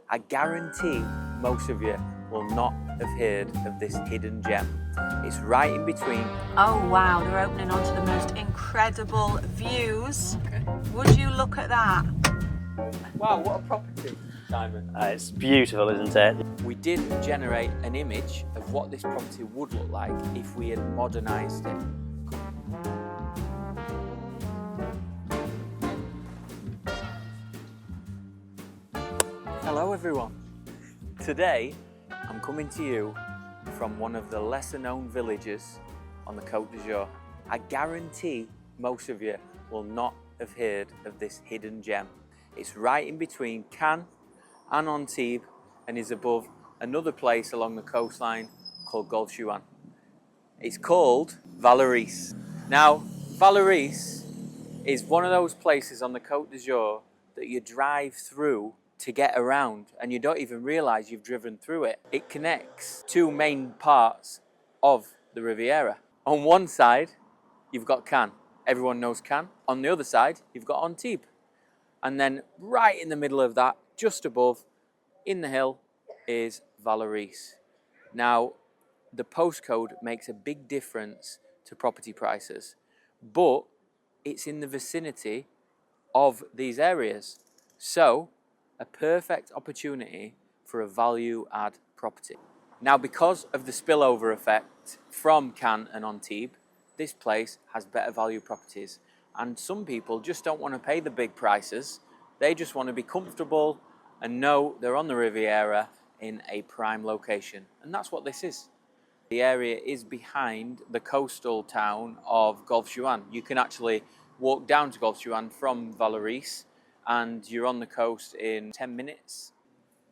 I guarantee most of you will not have heard of this hidden gem. It's right in between. Oh wow, they're opening onto the most incredible views. Okay. Would you look at that? Wow, what a property, Simon. It's beautiful, isn't it? We did generate an image of what this property would look like if we had modernised it. Hello everyone. Today I'm coming to you from one of the lesser known villages on the Côte d'Azur. I guarantee most of you will not have heard of this hidden gem. It's right in between Cannes and Antibes and is above another place along the coastline called Golfe-Juan. It's called Vallauris. Now, Vallauris is one of those places on the Côte d'Azur that you drive through to get around and you don't even realise you've driven through it. It connects two main parts of the Riviera. On one side, you've got Cannes. Everyone knows Cannes. On the other side, you've got Antibes. And then right in the middle of that, just above, in the hill, is Vallauris. Now, the postcode makes a big difference to property prices, but it's in the vicinity of these areas. So, a perfect opportunity for a value add property. Now, because of the spillover effect from Cannes and Antibes, this place has better value properties. And some people just don't want to pay the big prices. They just want to be comfortable and know they're on the Riviera in a prime location. And that's what this is. The area is behind the coastal town of Golfe-Juan. You can actually walk down to Golfe-Juan from Vallauris and you're on the coast in 10 minutes.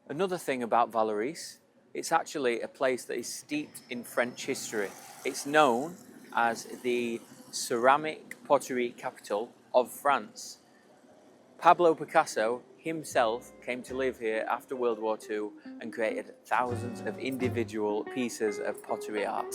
Another thing about Vallauris, it's actually a place that is steeped in French history. It's known as the ceramic pottery capital of France. Pablo Picasso himself came to live here after World War II and created thousands of individual pieces of pottery art.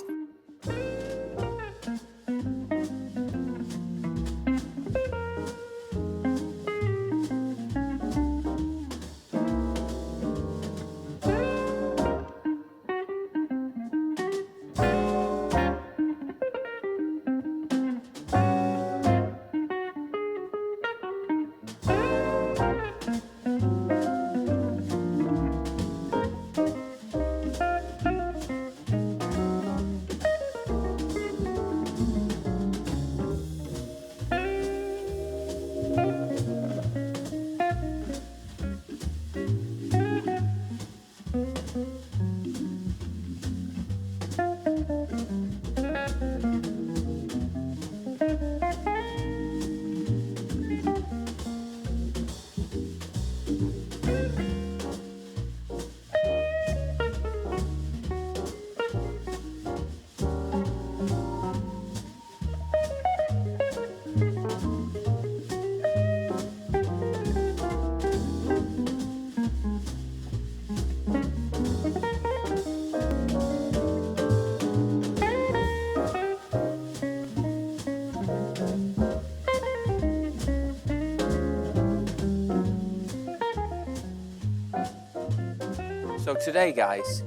So today, guys,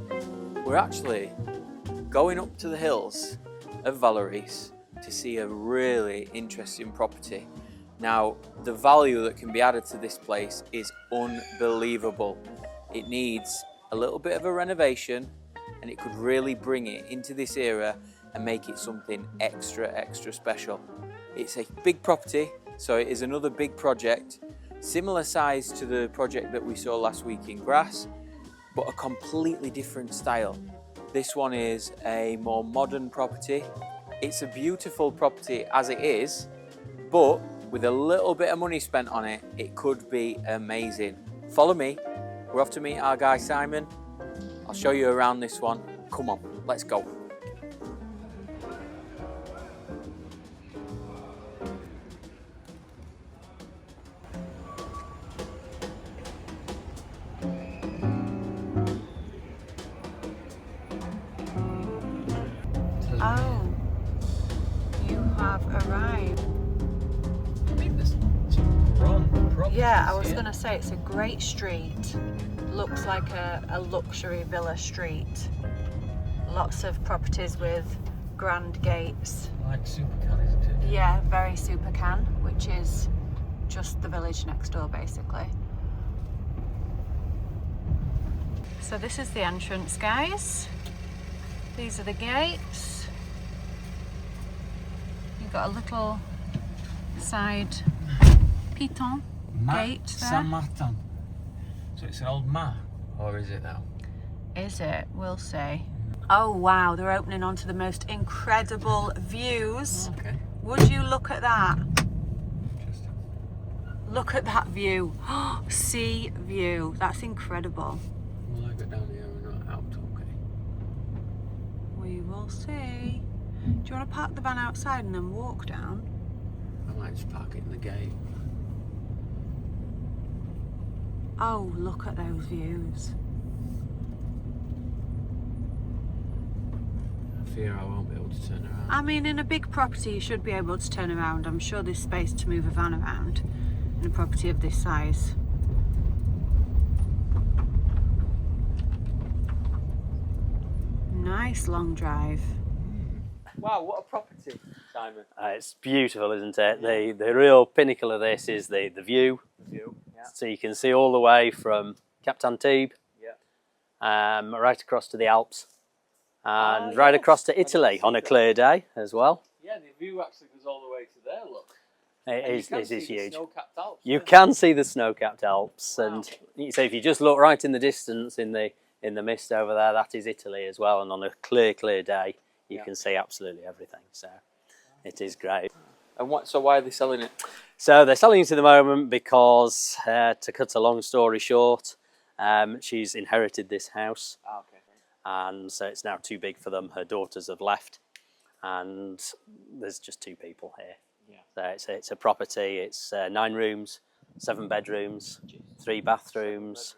we're actually going up to the hills of Vallauris to see a really interesting property. Now, the value that can be added to this place is unbelievable. It needs a little bit of a renovation and it could really bring it into this era and make it something extra special. It's a big property, so it is another big project, similar size to the project that we saw last week in Grass, but a completely different style. This one is a more modern property. It's a beautiful property as it is, but with a little bit of money spent on it, it could be amazing. Follow me, we're off to meet our guy Simon. I'll show you around this one. Come on, let's go. Oh, you have arrived. I mean, there's some properties Yeah, I was here. going to say it's a great street. looks like a luxury villa street. Lots of properties with grand gates. Like Supercan, isn't it? Yeah, very super can, which is just the village next door basically. So this is the entrance, guys. These are the gates. You've got a little side piton gate there. Saint-Martin. So it's an old ma, or is it now? Is it? We'll see. Oh wow, they're opening onto the most incredible views. Okay. Would you look at that? Interesting. Look at that view. Sea view. That's incredible. Will I go down here and not out? Okay. We will see. Do you want to park the van outside and then walk down? I might just park it in the gate. Oh, look at those views. I fear I won't be able to turn around. I mean, in a big property, you should be able to turn around. I'm sure there's space to move a van around in a property of this size. Nice long drive. Wow, what a property, Simon. It's beautiful, isn't it? The real pinnacle of this is the view. The view, yeah. So you can see all the way from Cap Antibes, Yeah. right across to the Alps, and Ah, right yes. across to I didn't Italy see on a that. clear day as well. Yeah, the view actually goes all the way to there, look. It And is, you can this see is the huge. snow-capped Alps. You can see the snow-capped Alps, Wow. and you say if you just look right in the distance in the mist over there, that is Italy as well. And on a clear day, you Yeah. can see absolutely everything. So it is great. And so why are they selling it? So they're selling it at the moment because, to cut a long story short, she's inherited this house, Ah, okay. and so it's now too big for them. Her daughters have left, and there's just two people here. Yeah. So it's a property. It's 9 rooms, 7 bedrooms, 3 bathrooms,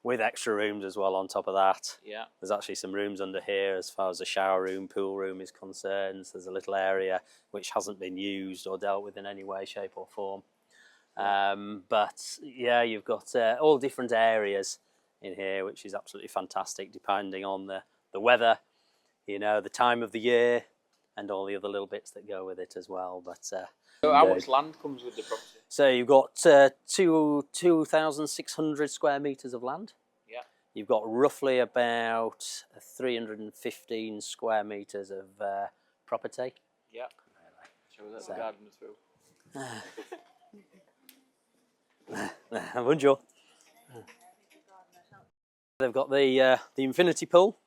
with extra rooms as well on top of that. Yeah. There's actually some rooms under here as far as the shower room, pool room is concerned. There's a little area which hasn't been used or dealt with in any way, shape or form. But yeah, you've got all different areas in here, which is absolutely fantastic depending on the weather, you know, the time of the year, and all the other little bits that go with it as well. But So how much land comes with the property? so you've got 2,600 square metres of land. Yeah. You've got roughly about 315 square metres of property. Yeah. Shall we let So- the gardener through? Bonjour. They've got the infinity pool,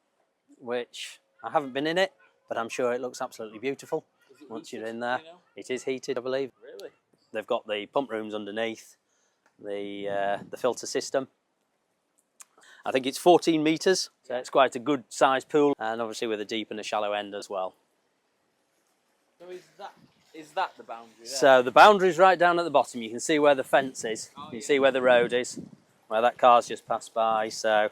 which I haven't been in it, but I'm sure it looks absolutely beautiful. Is it Once heated, you're in there, do you know? it is heated, I believe. Really? They've got the pump rooms underneath, the filter system. I think it's 14 metres, so it's quite a good sized pool, and obviously with a deep and a shallow end as well. So is that the boundary there? So the boundary's right down at the bottom. You can see where the fence is. Oh, You yeah. see where the road is, where that car's just passed by. So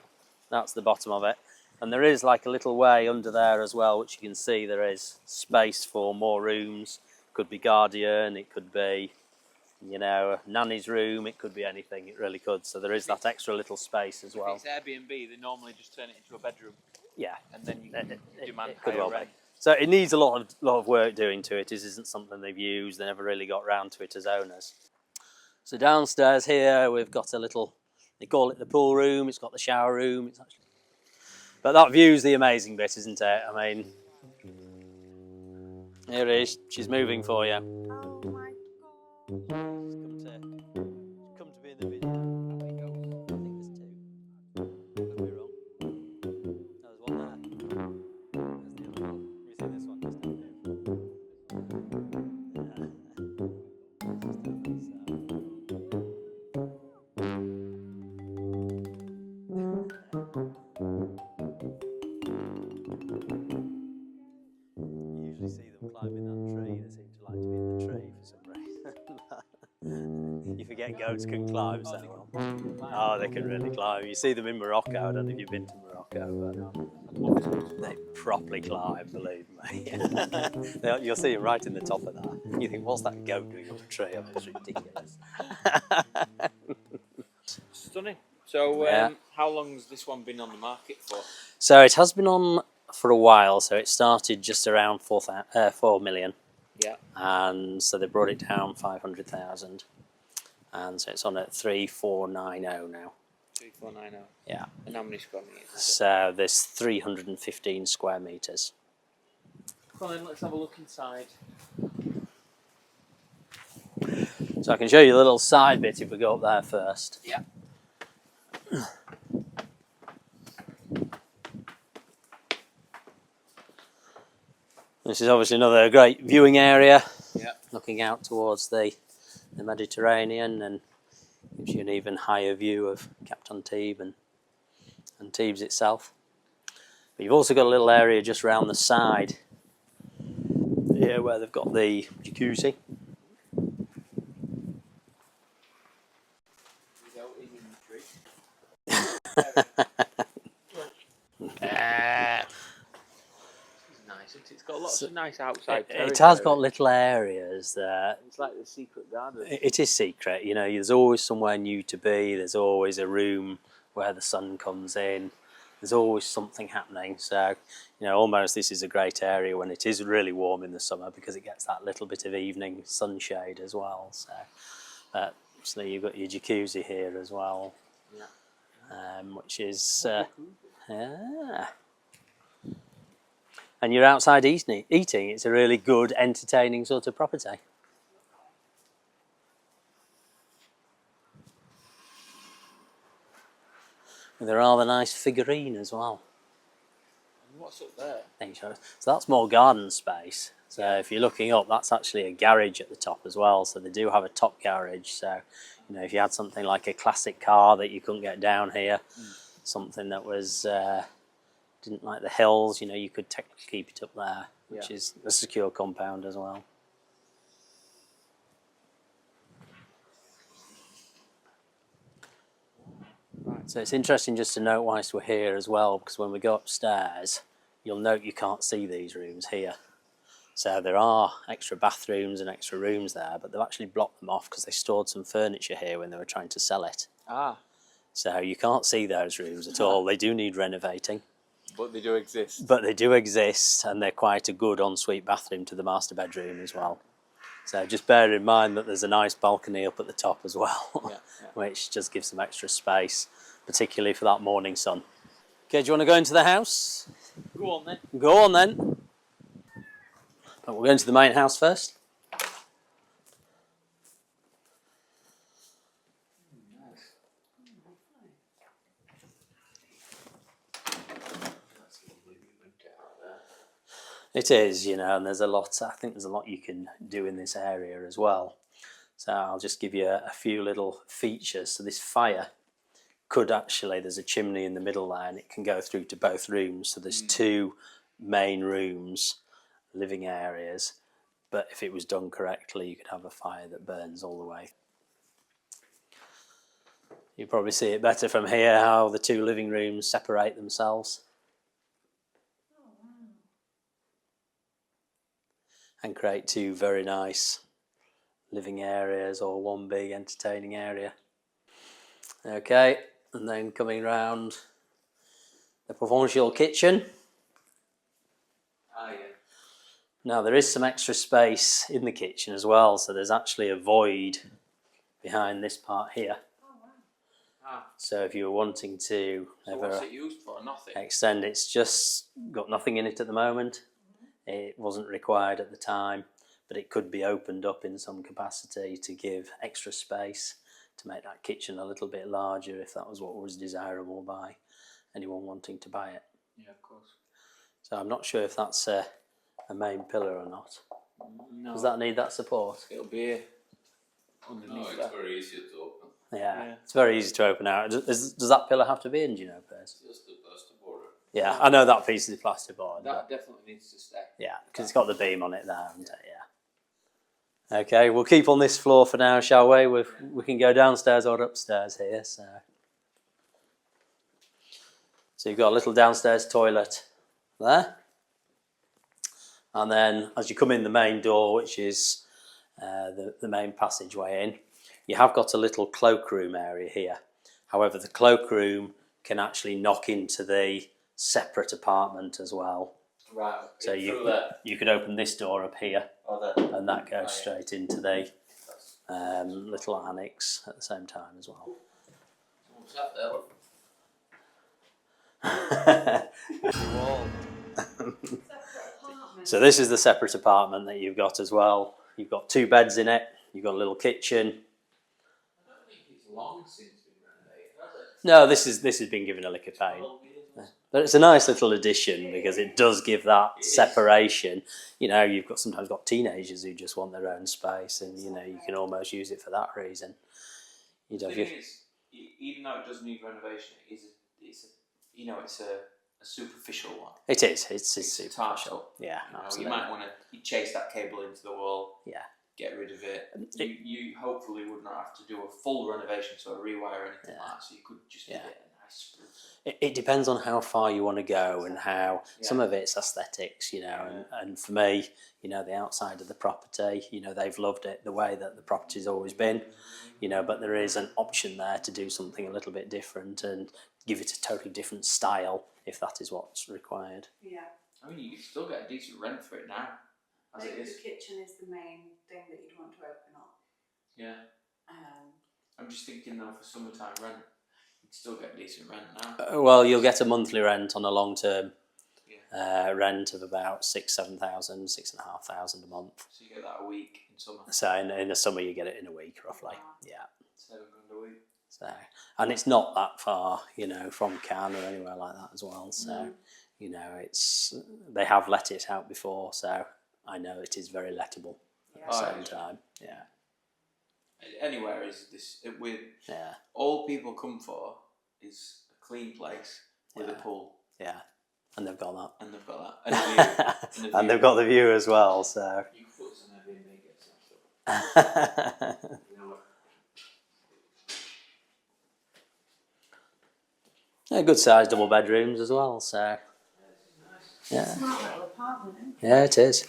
that's the bottom of it. And there is like a little way under there as well, which you can see there is space for more rooms. Could be guardian, it could be, you know, a nanny's room, it could be anything, it really could. So there is that extra little space as well. If it's Airbnb, they normally just turn it into a bedroom, Yeah. and then you can demand It could higher well be. rent. So it needs a lot of work doing to it. This isn't something they've used. They never really got round to it as owners. So downstairs here we've got a little, they call it the pool room. It's got the shower room. It's actually, but that view's the amazing bit, isn't it? I mean, here it is. She's moving for you. Oh my god. Come to be in the video. How many goes? I think there's 2. Could be wrong. No, there's one there. There's the other one. You see this one just down You usually see them climbing that tree. They seem to like to be in the tree for some reason. You forget goats can climb so well. Oh, they can really climb. You see them in Morocco. I don't know if you've been to Morocco, but they properly climb, believe me. You'll see them right in the top of that. You think, what's that goat doing up a tree? Oh, it's ridiculous. Stunning. So, Yeah. how long's this one been on the market for? So it has been on for a while. So it started just around 4 million. Yeah. And so they brought it down 500,000. And so it's on at 3490 now. 3490. Yeah. And how many square meters? So there's 315 square meters. Come on, then, let's have a look inside. So I can show you a little side bit if we go up there first. Yeah. This is obviously another great viewing area. Yeah. Looking out towards the Mediterranean, and gives you an even higher view of Captain Tebe and Thebes itself. But you've also got a little area just round the side here where they've got the jacuzzi. Without eating the tree. Nice. It's got lots of nice outside It has got little areas there. It's like the secret garden. It is secret, you know, there's always somewhere new to be, there's always a room where the sun comes in, there's always something happening. So, you know, almost this is a great area when it is really warm in the summer because it gets that little bit of evening sunshade as well. So, so you've got your jacuzzi here as well, which is, yeah. And you're outside eating, it's a really good, entertaining sort of property. With a rather nice figurine as well. And what's up there? So that's more garden space. So if you're looking up, that's actually a garage at the top as well. So they do have a top garage. So, you know, if you had something like a classic car that you couldn't get down here, something that was didn't like the hills, you know, you could technically keep it up there, which is a secure compound as well. So it's interesting just to note whilst we're here as well, because when we go upstairs, you'll note you can't see these rooms here. So there are extra bathrooms and extra rooms there, but they've actually blocked them off because they stored some furniture here when they were trying to sell it. Ah. So you can't see those rooms at all. They do need renovating. But they do exist. But they do exist, and they're quite a good ensuite bathroom to the master bedroom as well. So just bear in mind that there's a nice balcony up at the top as well, which just gives some extra space, particularly for that morning sun. Okay, do you want to go into the house? Go on then. Go on then. But we'll go into the main house first. It is, you know, and there's a lot, I think there's a lot you can do in this area as well. So I'll just give you a few little features. So this fire could actually, there's a chimney in the middle there and it can go through to both rooms. So there's two main rooms, living areas, but if it was done correctly, you could have a fire that burns all the way. You probably see it better from here, how the two living rooms separate themselves. And create two very nice living areas, or one big entertaining area. Okay, and then coming round the provincial kitchen. Ah, yeah. Now there is some extra space in the kitchen as well, so there's actually a void behind this part here. So if you were wanting to what's it used for? Nothing. extend, it's just got nothing in it at the moment. It wasn't required at the time, but it could be opened up in some capacity to give extra space to make that kitchen a little bit larger if that was what was desirable by anyone wanting to buy it. Yeah, of course. So I'm not sure if that's a main pillar or not. No. Does that need that support? It'll be underneath. No, it's very easy to open. Yeah, it's very easy to open out. Does that pillar have to be in, do you know, Piers? Just the plasterboard. Yeah, I know that piece is plasterboard. That definitely needs to stay. Yeah, because it's got the beam on it there, hasn't it? Yeah. Okay, we'll keep on this floor for now, shall we? We can go downstairs or upstairs here. So you've got a little downstairs toilet there. And then as you come in the main door, which is the main passageway in, you have got a little cloakroom area here. However, the cloakroom can actually knock into the separate apartment as well. Right. So you could open this door up here, and that goes straight into the little annex at the same time as well. What's that there? So this is the separate apartment that you've got as well. You've got 2 beds in it. You've got a little kitchen. I don't think it's long since it's been renovated, has it? No, this has been given a lick of paint. But it's a nice little addition because it does give that separation. You know, you've sometimes got teenagers who just want their own space, and you know you can almost use it for that reason. You know, The thing is, even though it does need renovation, it's a superficial one. it is. It's It's superficial. Yeah, You absolutely. might want to chase that cable into the wall. Yeah. Get rid of it. You hopefully would not have to do a full renovation, so a rewire or anything like that. So you could just give it a nice spruce. It depends on how far you want to go and how some of it's aesthetics, you know, and for me, you know, the outside of the property, you know, they've loved it the way that the property's always been, you know, but there is an option there to do something a little bit different and give it a totally different style if that is what's required. Yeah. I mean, you can still get a decent rent for it now, as it is. The kitchen is the main thing that you'd want to open up. Yeah. I'm just thinking though, for summertime rent, you'd still get decent rent now. Well, you'll get a monthly rent on a long-term rent of about 6,000-7,000, 6,500 a month. So you get that a week in summer. So in the summer you get it in a week roughly. Wow. Yeah. £7 a week. So, and it's not that far, you know, from Cannes or anywhere like that as well. So, you know, they have let it out before, so I know it is very lettable at the same time. Yeah. Anywhere is this with all people come for is a clean place with a pool. Yeah, and they've got that. And they've got that. And a view. And they've got the view as well. So. You can put some Airbnb, get some stuff. You know what? Yeah, good sized double bedrooms as well. So. Yeah. Smart little apartment, isn't it? Yeah, it is.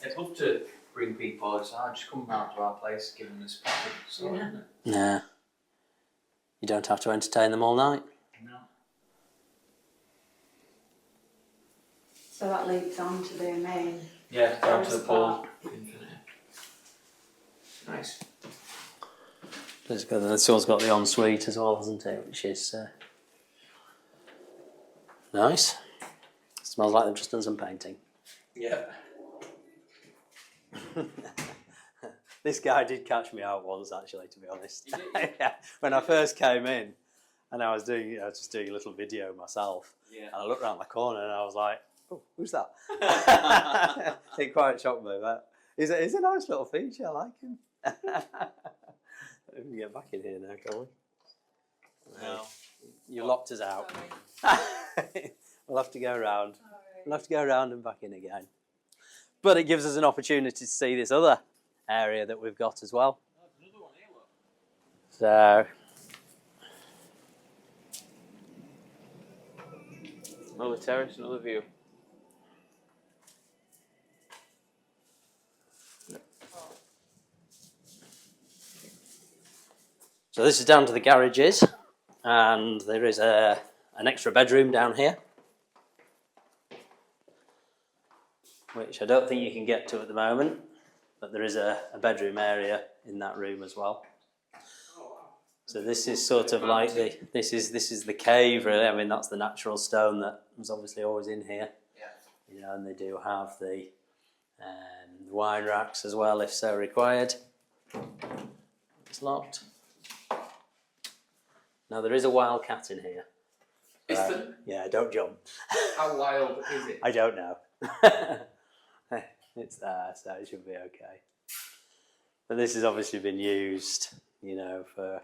I'd love to bring people outside, just come round to our place, give them this apartment. So, isn't it? Yeah. You don't have to entertain them all night. No. So that leads on to the main. Yeah, down to the terrace pool. part. Nice. It's good. This one's got the ensuite as well, hasn't it? Which is nice. Smells like they've just done some painting. Yeah. This guy did catch me out once, actually, to be honest. You did? Yeah. When I first came in, and I was just doing a little video myself, Yeah. and I looked around the corner and I was like, "Oh, who's that?" It quite shocked me, but he's a nice little feature. I like him. We can get back in here now, can we? No. You locked us out. We'll have to go around. We'll have to go around and back in again. But it gives us an opportunity to see this other area that we've got as well. So, Another terrace, another view. so this is down to the garages, and there is an extra bedroom down here, which I don't think you can get to at the moment, but there is a bedroom area in that room as well. So this is sort of like this is the cave, really. I mean, that's the natural stone that was obviously always in here. Yeah. You know, and they do have the wine racks as well, if so required. It's locked. Now there is a wild cat in here. Is there? Yeah, don't jump. How wild is it? I don't know. It's there, so it should be okay. But this has obviously been used, you know, for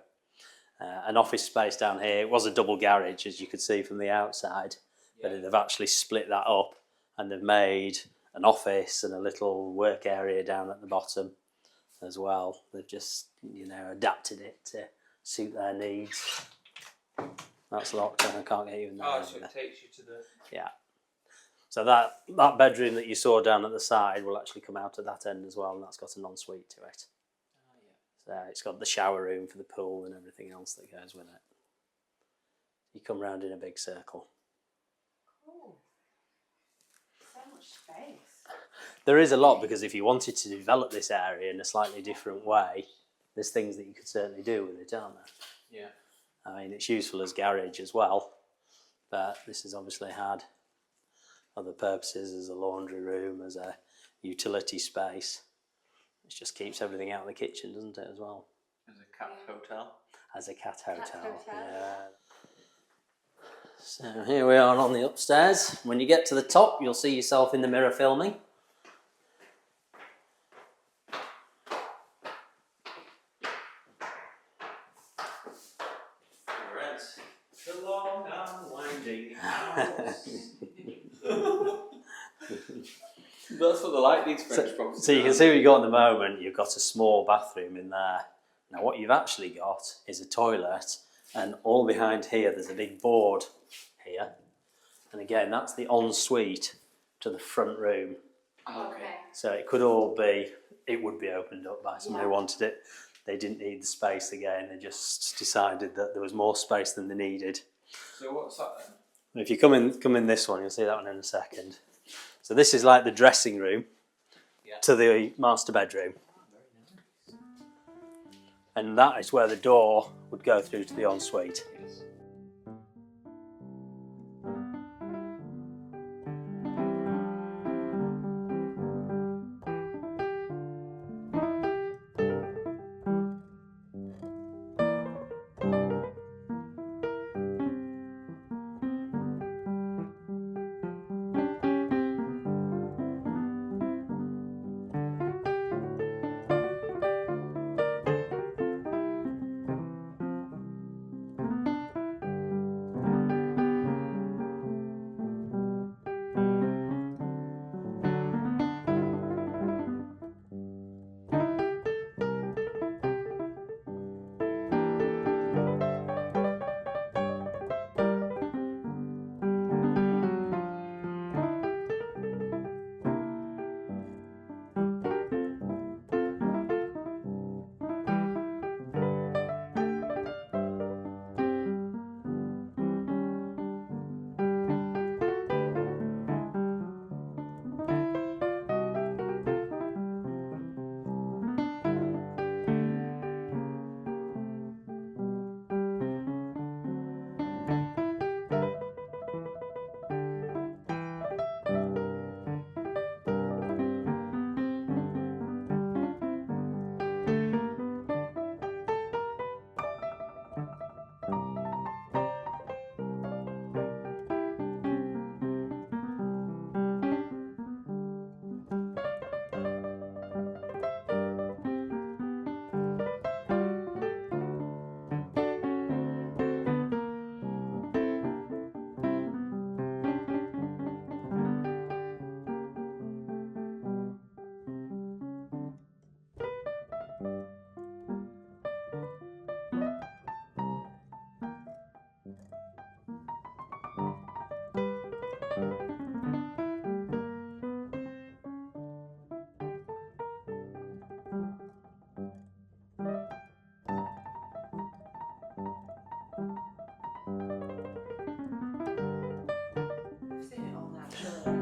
an office space down here. It was a double garage, as you could see from the outside, but they've actually split that up and they've made an office and a little work area down at the bottom as well. They've just, you know, adapted it to suit their needs. That's locked and I can't get you in there. Oh, so it takes you to the... Yeah. So that bedroom that you saw down at the side will actually come out at that end as well, and that's got an ensuite to it. So it's got the shower room for the pool and everything else that goes with it. You come round in a big circle. Cool. So much space. There is a lot, because if you wanted to develop this area in a slightly different way, there's things that you could certainly do with it, aren't there? Yeah. I mean, it's useful as garage as well, but this has obviously had other purposes, as a laundry room, as a utility space. It just keeps everything out of the kitchen, doesn't it, as well? As a cat hotel. As a cat hotel. hotel. Yeah. So here we are on the upstairs. When you get to the top, you'll see yourself in the mirror filming. The long and winding house. That's what they like, these French properties. So you can see what you've got at the moment. You've got a small bathroom in there. Now what you've actually got is a toilet, and all behind here there's a big board here. And again, that's the ensuite to the front room. Okay. So it could all be, it would be opened up by somebody who wanted it. They didn't need the space again, they just decided that there was more space than they needed. So what's that then? If you come in this one, you'll see that one in a second. So this is like the dressing room to the master bedroom. And that is where the door would go through to the ensuite. Yes.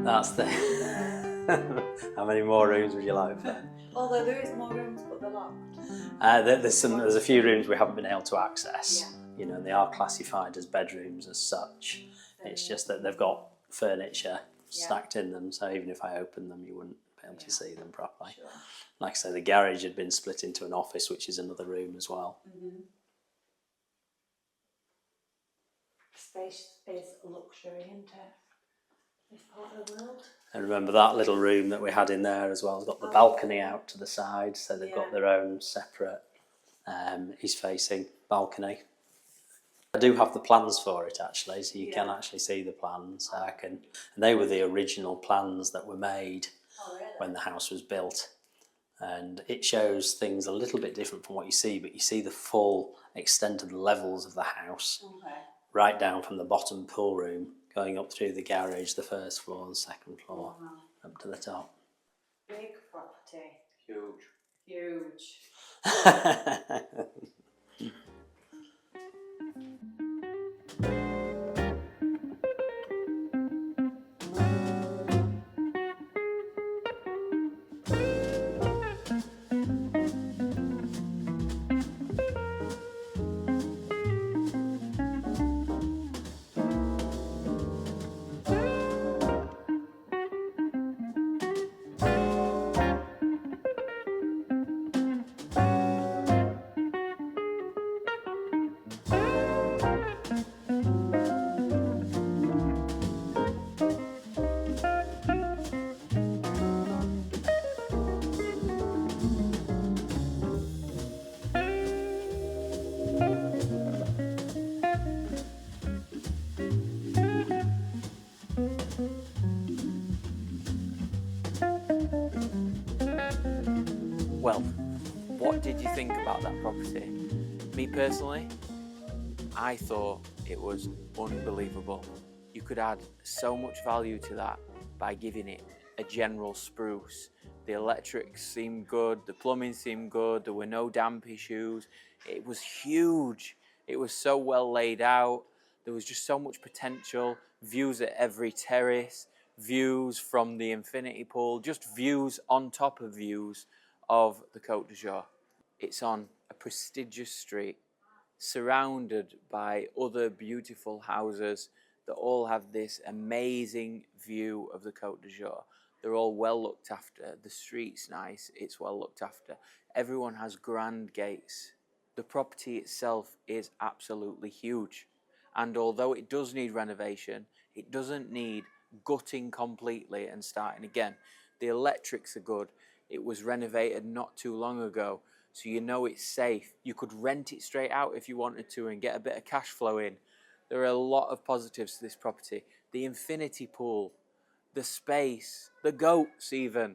That's the... How many more rooms would you like? Although there is more rooms, but they're locked. There's a few rooms we haven't been able to access. Yeah. You know, they are classified as bedrooms as such. It's just that they've got furniture stacked in them, so even if I opened them, you wouldn't be able to see them properly. Sure. Like I say, the garage had been split into an office, which is another room as well. Mm-hmm. Space is luxury, isn't it? This part of the world. And remember that little room that we had in there as well, it's got the balcony out to the side, so they've got their own separate east-facing balcony. I do have the plans for it actually, so you can actually see the plans. And they were the original plans that were made when the house was built. And it shows things a little bit different from what you see, but you see the full extent of the levels of the house, right down from the bottom pool room, going up through the garage, the first floor, the second floor, up to the top. Big property. Huge. Huge. Well, what did you think about that property? Me personally, I thought it was unbelievable. You could add so much value to that by giving it a general spruce. The electrics seemed good, the plumbing seemed good, there were no damp issues. It was huge. It was so well laid out. There was just so much potential. Views at every terrace, views from the infinity pool, just views on top of views of the Côte d'Azur. It's on a prestigious street, surrounded by other beautiful houses that all have this amazing view of the Côte d'Azur. They're all well looked after. The street's nice, it's well looked after. Everyone has grand gates. The property itself is absolutely huge. And although it does need renovation, it doesn't need gutting completely and starting again. The electrics are good. It was renovated not too long ago, so you know it's safe. You could rent it straight out if you wanted to and get a bit of cash flow in. There are a lot of positives to this property. The infinity pool, the space, the goats even.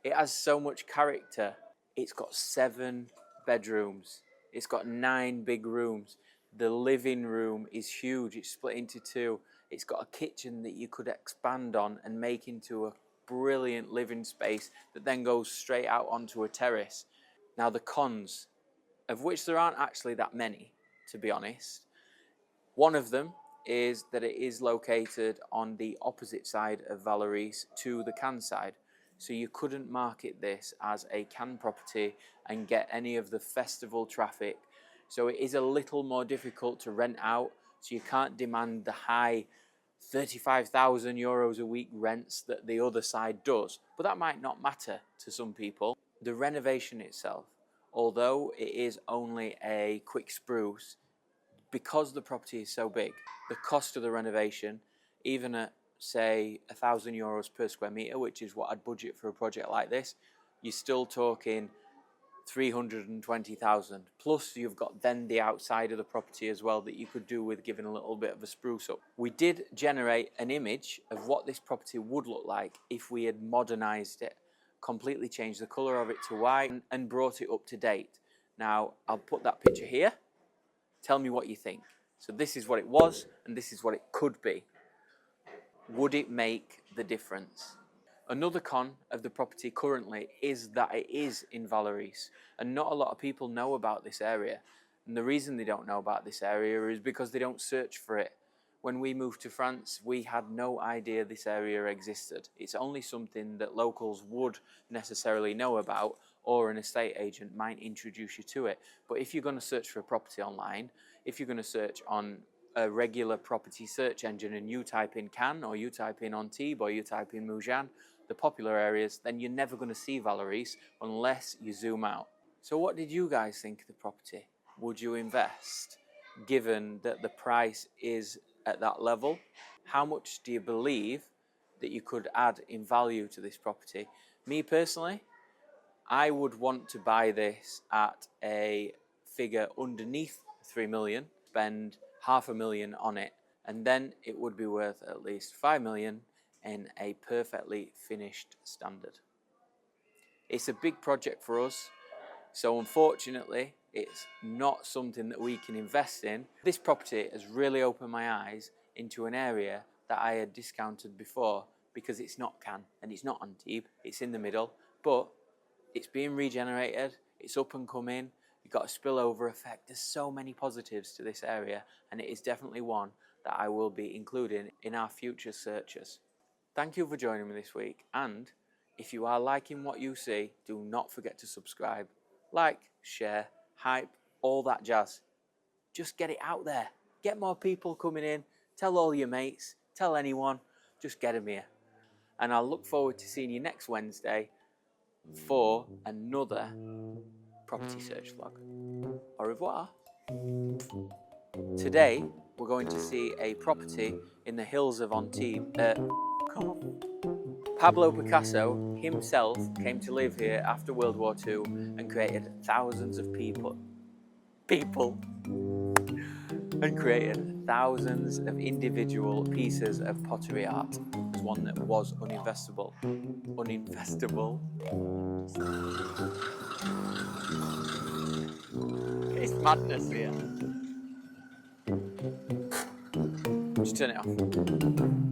It has so much character. It's got 7 bedrooms. It's got 9 big rooms. The living room is huge. It's split into 2. It's got a kitchen that you could expand on and make into a brilliant living space that then goes straight out onto a terrace. Now the cons, of which there aren't actually that many, to be honest. One of them is that it is located on the opposite side of Vallauris to the Cannes side. So you couldn't market this as a Cannes property and get any of the festival traffic. So it is a little more difficult to rent out. So you can't demand the high 35,000 euros a week rents that the other side does. But that might not matter to some people. The renovation itself, although it is only a quick spruce, because the property is so big, the cost of the renovation, even at say €1,000 per square metre, which is what I'd budget for a project like this, you're still talking 320,000. Plus you've got then the outside of the property as well that you could do with giving a little bit of a spruce up. We did generate an image of what this property would look like if we had modernised it, completely changed the colour of it to white and brought it up to date. Now I'll put that picture here. Tell me what you think. So this is what it was and this is what it could be. Would it make the difference? Another con of the property currently is that it is in Vallauris, and not a lot of people know about this area. And the reason they don't know about this area is because they don't search for it. When we moved to France, we had no idea this area existed. It's only something that locals would necessarily know about, or an estate agent might introduce you to it. But if you're going to search for a property online, if you're going to search on a regular property search engine and you type in Cannes, or you type in Antibes, or you type in Mougins, the popular areas, then you're never going to see Vallauris unless you zoom out. So what did you guys think of the property? Would you invest, given that the price is at that level? How much do you believe that you could add in value to this property? Me personally, I would want to buy this at a figure underneath 3 million, spend $500,000 on it, and then it would be worth at least 5 million in a perfectly finished standard. It's a big project for us, so unfortunately it's not something that we can invest in. This property has really opened my eyes into an area that I had discounted before, because it's not Cannes and it's not Antibes, it's in the middle, but it's being regenerated, it's up and coming, you've got a spillover effect. There's so many positives to this area, and it is definitely one that I will be including in our future searches. Thank you for joining me this week, and if you are liking what you see, do not forget to subscribe, like, share, hype, all that jazz. Just get it out there. Get more people coming in. Tell all your mates. Tell anyone. Just get them here. And I'll look forward to seeing you next Wednesday for another property search vlog. Au revoir. Today, we're going to see a property in the hills of Antibes. Come on. Pablo Picasso himself came to live here after World War II and created thousands of people and created thousands of individual pieces of pottery art. There's one that was uninvestable. It's madness here. Just turn it off.